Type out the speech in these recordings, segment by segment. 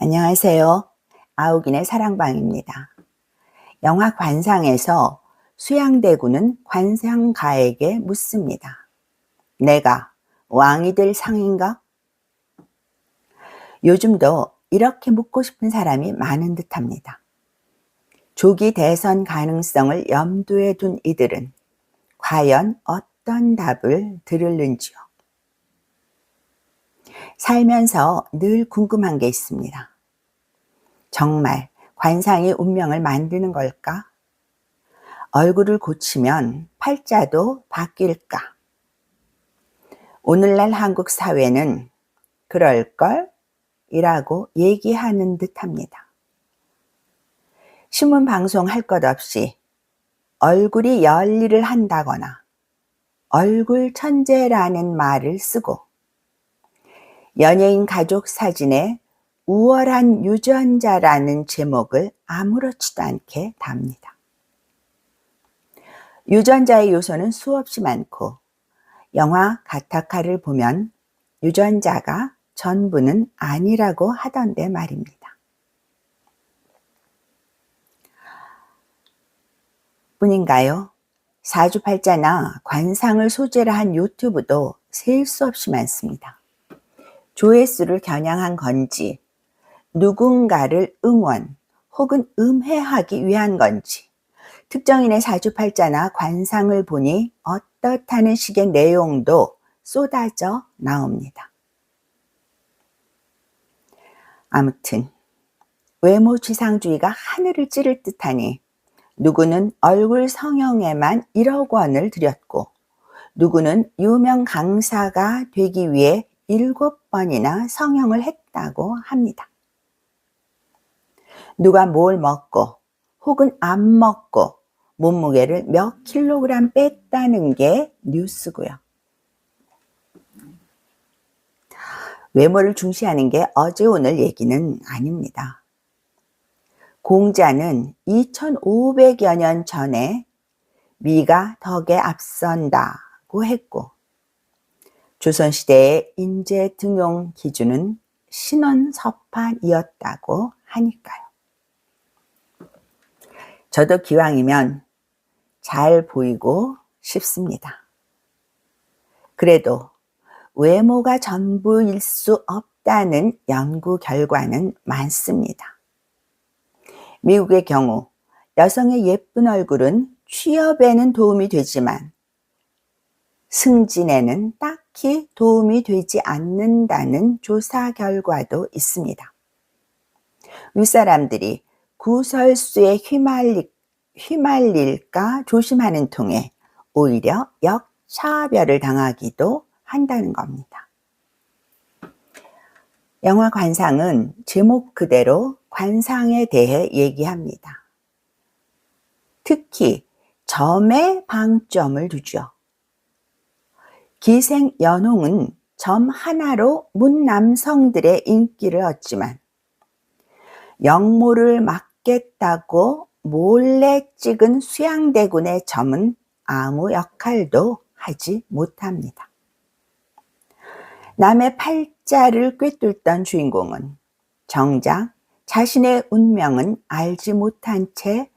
안녕하세요. 아욱인의 사랑방입니다. 영화 관상에서 수양대군은 관상가에게 묻습니다. 내가 왕이 될 상인가? 요즘도 이렇게 묻고 싶은 사람이 많은 듯합니다. 조기 대선 가능성을 염두에 둔 이들은 과연 어떤 답을 들을는지요? 살면서 늘 궁금한 게 있습니다. 정말 관상이 운명을 만드는 걸까? 얼굴을 고치면 팔자도 바뀔까? 오늘날 한국 사회는 그럴걸? 이라고 얘기하는 듯합니다. 신문 방송 할 것 없이 얼굴이 열일을 한다거나 얼굴 천재라는 말을 쓰고 연예인 가족 사진에 우월한 유전자라는 제목을 아무렇지도 않게 답니다. 유전자의 요소는 수없이 많고 영화 가타카를 보면 유전자가 전부는 아니라고 하던데 말입니다. 뿐인가요? 사주팔자나 관상을 소재로 한 유튜브도 셀 수 없이 많습니다. 조회수를 겨냥한 건지, 누군가를 응원 혹은 음해하기 위한 건지, 특정인의 사주팔자나 관상을 보니 어떻다는 식의 내용도 쏟아져 나옵니다. 아무튼 외모지상주의가 하늘을 찌를 듯하니 누구는 얼굴 성형에만 1억 원을 들였고 누구는 유명 강사가 되기 위해 7번이나 성형을 했다고 합니다. 누가 뭘 먹고 혹은 안 먹고 몸무게를 몇 킬로그램 뺐다는 게 뉴스고요. 외모를 중시하는 게 어제 오늘 얘기는 아닙니다. 공자는 2500여 년 전에 미가 덕에 앞선다고 했고 조선시대의 인재 등용 기준은 신원서판이었다고 하니까요. 저도 기왕이면 잘 보이고 싶습니다. 그래도 외모가 전부일 수 없다는 연구 결과는 많습니다. 미국의 경우 여성의 예쁜 얼굴은 취업에는 도움이 되지만 승진에는 딱히 도움이 되지 않는다는 조사 결과도 있습니다. 윗사람들이 구설수에 휘말릴까 조심하는 통에 오히려 역차별을 당하기도 한다는 겁니다. 영화 관상은 제목 그대로 관상에 대해 얘기합니다. 특히 점에 방점을 두죠. 기생연홍은 점 하나로 문남성들의 인기를 얻지만 영모를 막겠다고 몰래 찍은 수양대군의 점은 아무 역할도 하지 못합니다. 남의 팔자를 꿰뚫던 주인공은 정작 자신의 운명은 알지 못한 채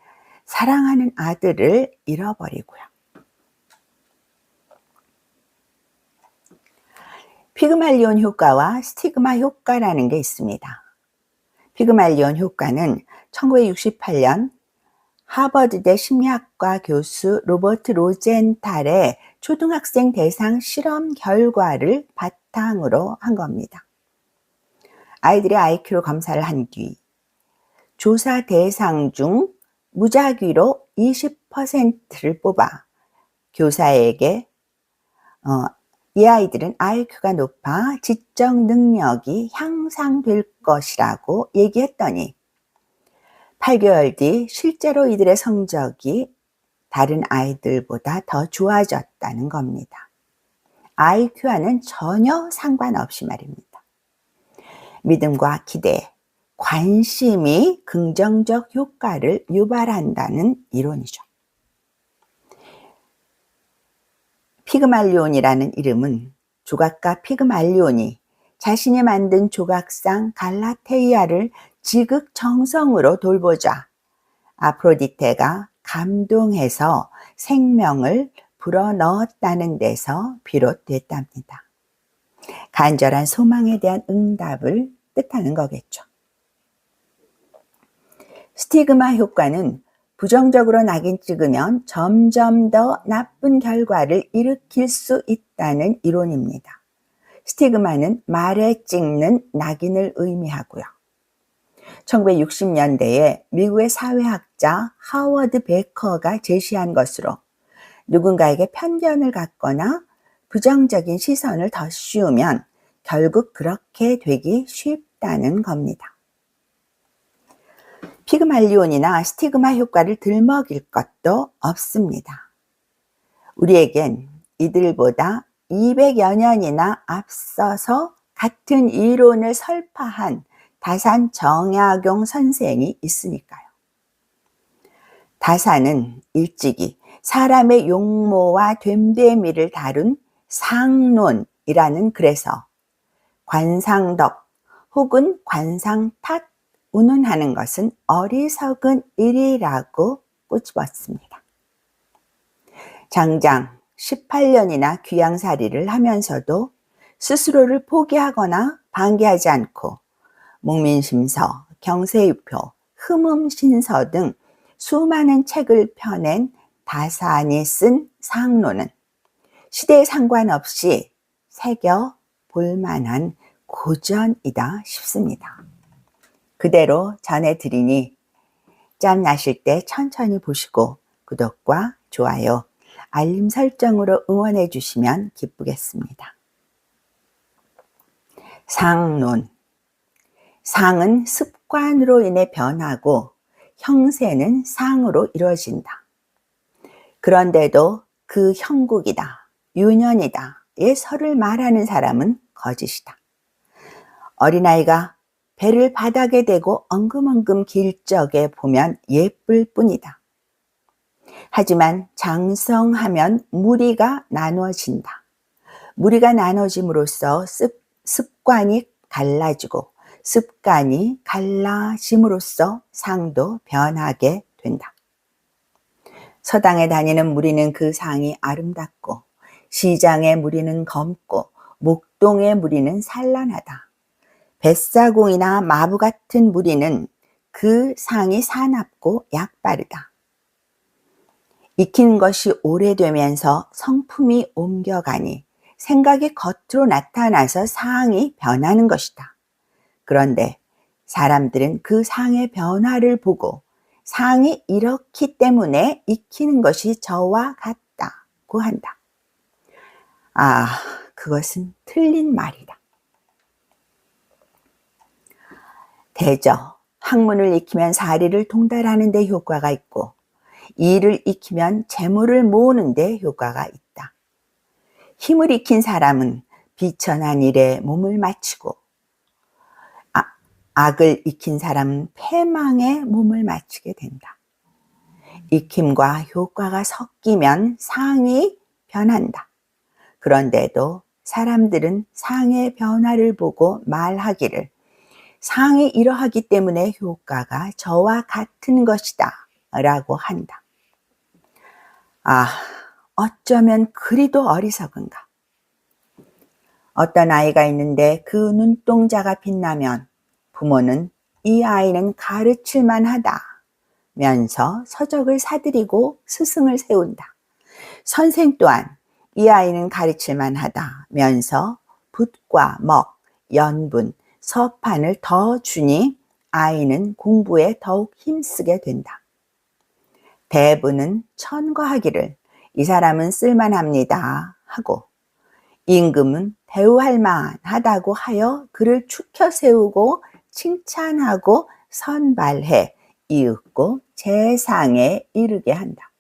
사랑하는 아들을 잃어버리고요. 피그말리온 효과와 스티그마 효과라는 게 있습니다. 피그말리온 효과는 1968년 하버드대 심리학과 교수 로버트 로젠탈의 초등학생 대상 실험 결과를 바탕으로 한 겁니다. 아이들의 IQ를 검사를 한 뒤 조사 대상 중 무작위로 20%를 뽑아 교사에게 이 아이들은 IQ가 높아 지적 능력이 향상될 것이라고 얘기했더니 8개월 뒤 실제로 이들의 성적이 다른 아이들보다 더 좋아졌다는 겁니다. IQ와는 전혀 상관없이 말입니다. 믿음과 기대, 관심이 긍정적 효과를 유발한다는 이론이죠. 피그말리온이라는 이름은 조각가 피그말리온이 자신이 만든 조각상 갈라테이아를 지극정성으로 돌보자 아프로디테가 감동해서 생명을 불어넣었다는 데서 비롯됐답니다. 간절한 소망에 대한 응답을 뜻하는 거겠죠. 스티그마 효과는 부정적으로 낙인 찍으면 점점 더 나쁜 결과를 일으킬 수 있다는 이론입니다. 스티그마는 말에 찍는 낙인을 의미하고요. 1960년대에 미국의 사회학자 하워드 베커가 제시한 것으로 누군가에게 편견을 갖거나 부정적인 시선을 더 씌우면 결국 그렇게 되기 쉽다는 겁니다. 피그말리온이나 스티그마 효과를 들먹일 것도 없습니다. 우리에겐 이들보다 200여 년이나 앞서서 같은 이론을 설파한 다산 정약용 선생이 있으니까요. 다산은 일찍이 사람의 용모와 됨됨이를 다룬 상론이라는 글에서 관상덕 혹은 관상탓 운운하는 것은 어리석은 일이라고 꼬집었습니다. 장장 18년이나 귀양살이를 하면서도 스스로를 포기하거나 방기하지 않고 목민심서, 경세유표, 흠음신서 등 수많은 책을 펴낸 다산이 쓴 상론은 시대에 상관없이 새겨 볼만한 고전이다 싶습니다. 그대로 전해드리니 짬 나실 때 천천히 보시고 구독과 좋아요, 알림 설정으로 응원해 주시면 기쁘겠습니다. 상론. 상은 습관으로 인해 변하고 형세는 상으로 이루어진다. 그런데도 그 형국이다, 유년이다 의 설을 말하는 사람은 거짓이다. 어린아이가 배를 바닥에 대고 엉금엉금 길적에 보면 예쁠 뿐이다. 하지만 장성하면 무리가 나눠진다. 무리가 나눠짐으로써 습관이 갈라지고 습관이 갈라짐으로써 상도 변하게 된다. 서당에 다니는 무리는 그 상이 아름답고 시장의 무리는 검고 목동의 무리는 산란하다. 뱃사공이나 마부 같은 무리는 그 상이 사납고 약바르다. 익힌 것이 오래되면서 성품이 옮겨가니 생각이 겉으로 나타나서 상이 변하는 것이다. 그런데 사람들은 그 상의 변화를 보고 상이 이렇기 때문에 익히는 것이 저와 같다고 한다. 그것은 틀린 말이다. 대저, 학문을 익히면 사리를 통달하는 데 효과가 있고 이를 익히면 재물을 모으는 데 효과가 있다. 힘을 익힌 사람은 비천한 일에 몸을 마치고 악을 익힌 사람은 패망에 몸을 마치게 된다. 익힘과 효과가 섞이면 상이 변한다. 그런데도 사람들은 상의 변화를 보고 말하기를 상이 이러하기 때문에 효과가 저와 같은 것이다 라고 한다. 어쩌면 그리도 어리석은가. 어떤 아이가 있는데 그 눈동자가 빛나면 부모는 이 아이는 가르칠만 하다면서 서적을 사들이고 스승을 세운다. 선생 또한 이 아이는 가르칠만 하다면서 붓과 먹, 연분, 서판을 더 주니 아이는 공부에 더욱 힘쓰게 된다. 대부는 천거하기를 이 사람은 쓸만합니다 하고 임금은 대우할 만하다고 하여 그를 축혀 세우고 칭찬하고 선발해 이윽고 재상에 이르게 한다.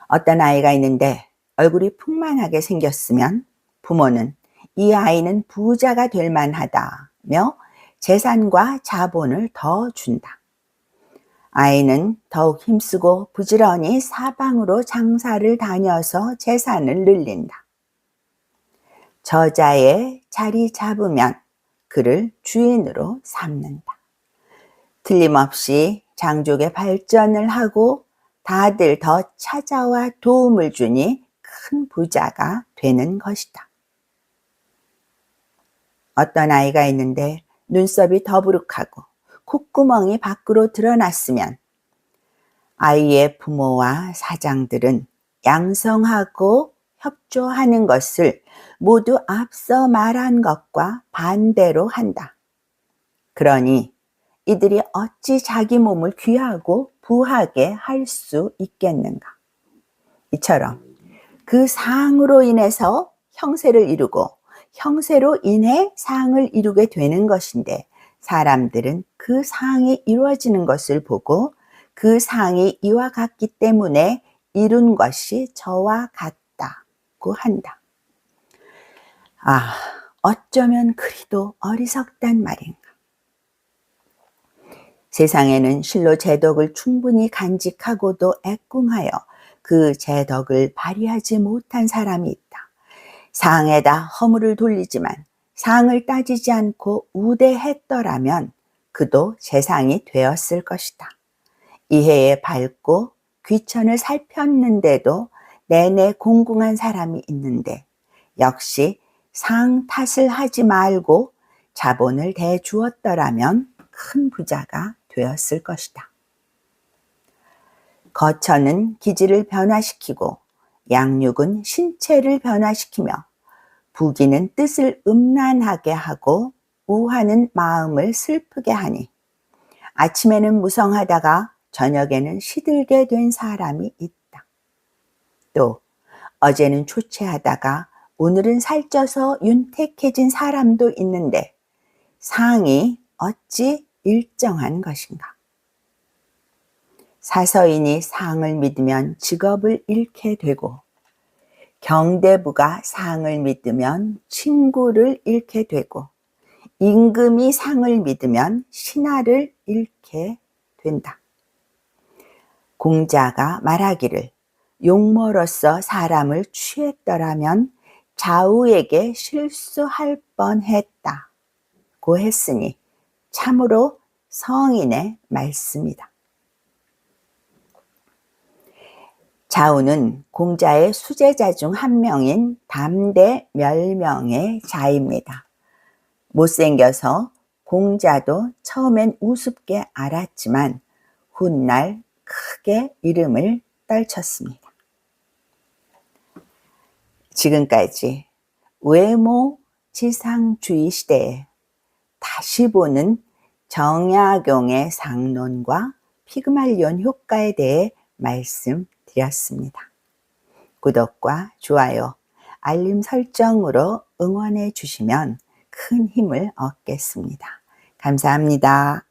어떤 아이가 있는데 얼굴이 풍만하게 생겼으면 부모는 이 아이는 부자가 될 만하다며 재산과 자본을 더 준다. 아이는 더욱 힘쓰고 부지런히 사방으로 장사를 다녀서 재산을 늘린다. 저자의 자리 잡으면 그를 주인으로 삼는다. 틀림없이 장족의 발전을 하고 다들 더 찾아와 도움을 주니 큰 부자가 되는 것이다. 어떤 아이가 있는데 눈썹이 더부룩하고 콧구멍이 밖으로 드러났으면 아이의 부모와 사장들은 양성하고 협조하는 것을 모두 앞서 말한 것과 반대로 한다. 그러니 이들이 어찌 자기 몸을 귀하고 부하게 할 수 있겠는가? 이처럼 그 상으로 인해서 형세를 이루고 형세로 인해 상을 이루게 되는 것인데, 사람들은 그 상이 이루어지는 것을 보고 그 상이 이와 같기 때문에 이룬 것이 저와 같다고 한다. 어쩌면 그리도 어리석단 말인가. 세상에는 실로 제 덕을 충분히 간직하고도 애꿍하여 그 제 덕을 발휘하지 못한 사람이 있다. 상에다 허물을 돌리지만 상을 따지지 않고 우대했더라면 그도 재상이 되었을 것이다. 이해에 밝고 귀천을 살폈는데도 내내 공공한 사람이 있는데 역시 상 탓을 하지 말고 자본을 대주었더라면 큰 부자가 되었을 것이다. 거처는 기질을 변화시키고 양육은 신체를 변화시키며 부귀는 뜻을 음란하게 하고 우하는 마음을 슬프게 하니 아침에는 무성하다가 저녁에는 시들게 된 사람이 있다. 또 어제는 초췌하다가 오늘은 살쪄서 윤택해진 사람도 있는데 상이 어찌 일정한 것인가? 사서인이 상을 믿으면 직업을 잃게 되고 경대부가 상을 믿으면 친구를 잃게 되고 임금이 상을 믿으면 신하를 잃게 된다. 공자가 말하기를 용모로서 사람을 취했더라면 좌우에게 실수할 뻔했다고 했으니 참으로 성인의 말씀이다. 자우는 공자의 수제자 중 한 명인 담대 멸명의 자입니다. 못생겨서 공자도 처음엔 우습게 알았지만 훗날 크게 이름을 떨쳤습니다. 지금까지 외모 지상주의 시대에 다시 보는 정약용의 상론과 피그말리온 효과에 대해 말씀드렸습니다. 구독과 좋아요, 알림 설정으로 응원해 주시면 큰 힘을 얻겠습니다. 감사합니다.